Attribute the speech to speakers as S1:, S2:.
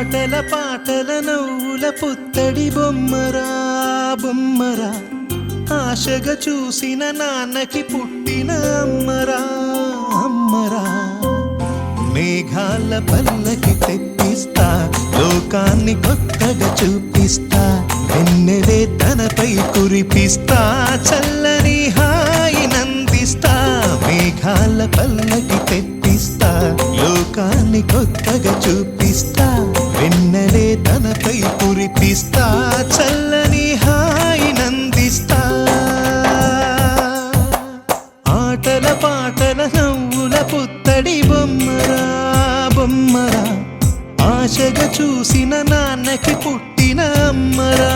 S1: ఆటల పాటల నవ్వుల పుత్తడి బొమ్మరా బొమ్మరా, ఆశగా చూసిన నాన్నకి పుట్టిన అమ్మరా అమ్మరా. మేఘాల పల్లకి తెప్పిస్తా, లోకాన్ని కొత్తగా చూపిస్తా, వెన్నెలే తనపై కురిపిస్తా, చల్లని హాయి నందిస్తా. మేఘాల పల్లకి తెప్పిస్తా, లోకాన్ని కొత్తగా చూపిస్తా, వెన్నెలే తనపై కురిపిస్తా, చల్లని హాయి నందిస్తా. ఆటల పాటల నవ్వుల పుత్తడి బొమ్మరా బొమ్మరా, ఆశగా చూసిన నాన్నకి పుట్టిన అమ్మరా.